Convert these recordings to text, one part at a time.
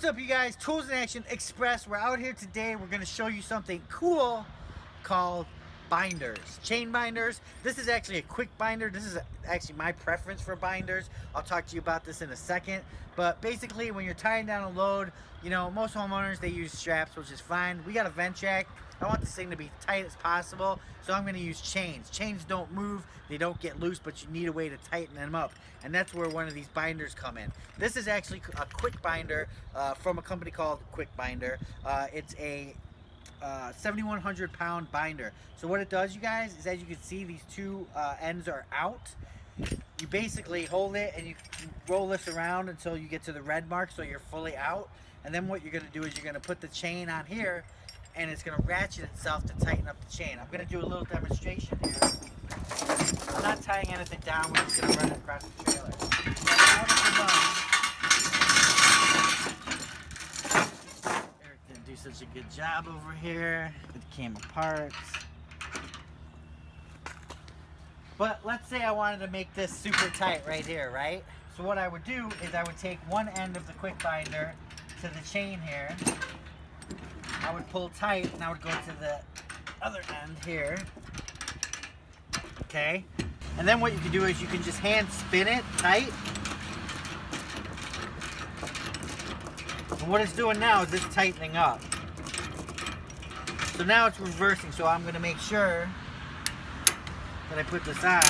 up, you guys? Tools in Action Express. We're out here today. We're going to show you something cool called binders, chain binders. This is actually a quick binder. This is actually my preference for binders. I'll talk to you about this in a second. But basically, when you're tying down a load, you know, most homeowners, they use straps, which is fine. We got a vent jack. I want this thing to be tight as possible, so I'm going to use chains. Chains don't move, they don't get loose, but you need a way to tighten them up, and that's where one of these binders come in. This is actually a quick binder from a company called Quickbinder. It's a 7,100 pound binder. So what it does, you guys, is as you can see, these two ends are out. You basically hold it and you roll this around until you get to the red mark, so you're fully out. And then what you're going to do is you're going to put the chain on here, and it's going to ratchet itself to tighten up the chain. I'm going to do a little demonstration here. I'm not tying anything down, we're just going to run it across the trailer. Eric didn't do such a good job over here. It came apart. But let's say I wanted to make this super tight right here, right? So what I would do is I would take one end of the quick binder to the chain here. I would pull tight and I would go to the other end here. Okay? And then what you can do is you can just hand spin it tight. And what it's doing now is it's tightening up. So now it's reversing, so I'm going to make sure that I put this on.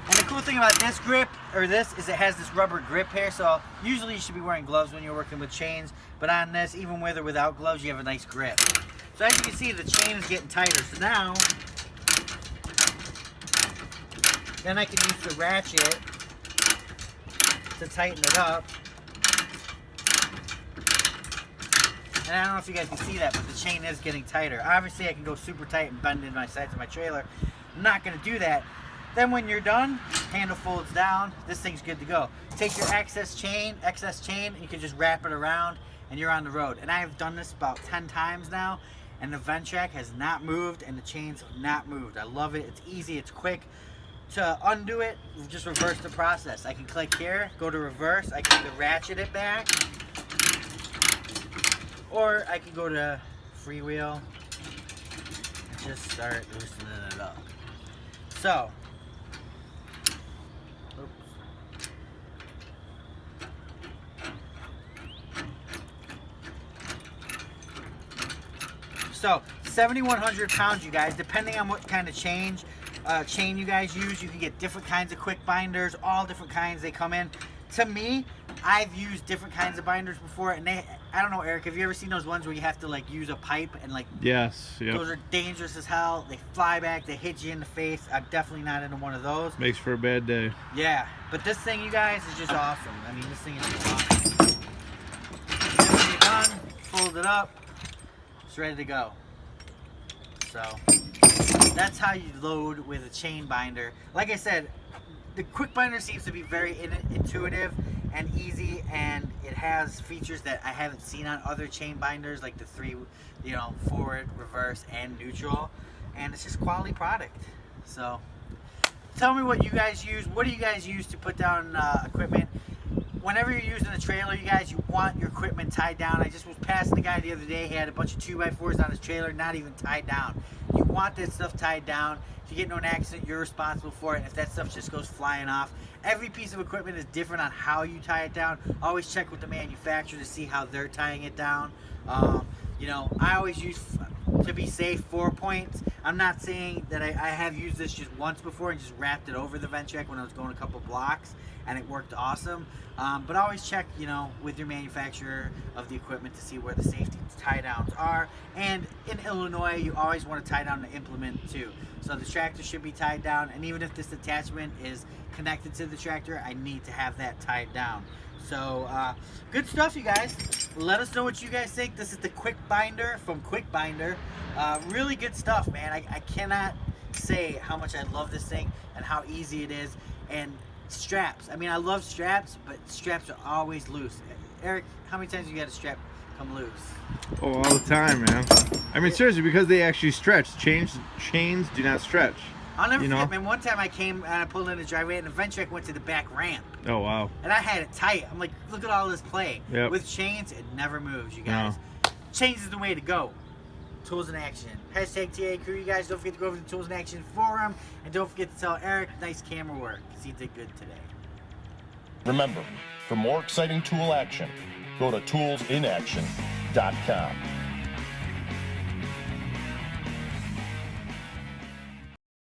And the cool thing about this grip, or this, is it has this rubber grip here, so usually you should be wearing gloves when you're working with chains, but on this, even with or without gloves, you have a nice grip. So as you can see, the chain is getting tighter. So now, then I can use the ratchet to tighten it up. And I don't know if you guys can see that, but the chain is getting tighter. Obviously, I can go super tight and bend in my sides of my trailer. I'm not going to do that. Then when you're done, handle folds down, this thing's good to go. Take your excess chain, and you can just wrap it around, and you're on the road. And I have done this about 10 times now, and the vent track has not moved, and the chains have not moved. I love it. It's easy. It's quick. To undo it, just reverse the process. I can click here, go to reverse. I can either ratchet it back, or I can go to freewheel and just start loosening it up. So, So 7,100 pounds, you guys, depending on what kind of chain you guys use, you can get different kinds of quick binders, all different kinds they come in. To me, I've used different kinds of binders before, and I don't know, Eric, have you ever seen those ones where you have to like use a pipe and like, yes, yep. Those are dangerous as hell. They fly back, they hit you in the face. I'm definitely not into one of those. Makes for a bad day. Yeah, but this thing, you guys, is just awesome. I mean, this thing is just awesome. And when you're done, fold it up, it's ready to go. So that's how you load with a chain binder. Like I said, the quick binder seems to be very intuitive and easy, and it has features that I haven't seen on other chain binders, like the three, you know, forward, reverse, and neutral. And it's just quality product. So tell me what you guys use. What do you guys use to put down equipment? Whenever you're using a trailer, you guys, you want your equipment tied down. I just was passing the guy the other day. He had a bunch of 2x4s on his trailer, not even tied down. You want that stuff tied down. If you get into an accident, you're responsible for it. And if that stuff just goes flying off, every piece of equipment is different on how you tie it down. Always check with the manufacturer to see how they're tying it down. You know, I always use, to be safe, 4 points. I'm not saying that I have used this just once before and just wrapped it over the vent check when I was going a couple blocks, and it worked awesome. But always check, you know, with your manufacturer of the equipment to see where the safety tie downs are. And in Illinois, you always want to tie down the implement too. So the tractor should be tied down, and even if this attachment is connected to the tractor, I need to have that tied down. So good stuff, you guys. Let us know what you guys think. This is the quick binder from Quickbinder. Really good stuff, man. I cannot say how much I love this thing and how easy it is. And straps. I mean, I love straps, but straps are always loose. Eric, how many times have you had a strap come loose? Oh, all the time, man. I mean, seriously, because they actually stretch. Chains do not stretch. I'll never You forget, know? man, one time I came and I pulled in the driveway and eventually I went to the back ramp. Oh, wow. And I had it tight. I'm like, look at all this play. Yep. With chains, it never moves, you guys. Chains is the way to go. Tools in action. Hashtag TA Crew, you guys. Don't forget to go over to the Tools in Action forum. And don't forget to tell Eric, nice camera work, because he did good today. Remember, for more exciting tool action, go to toolsinaction.com.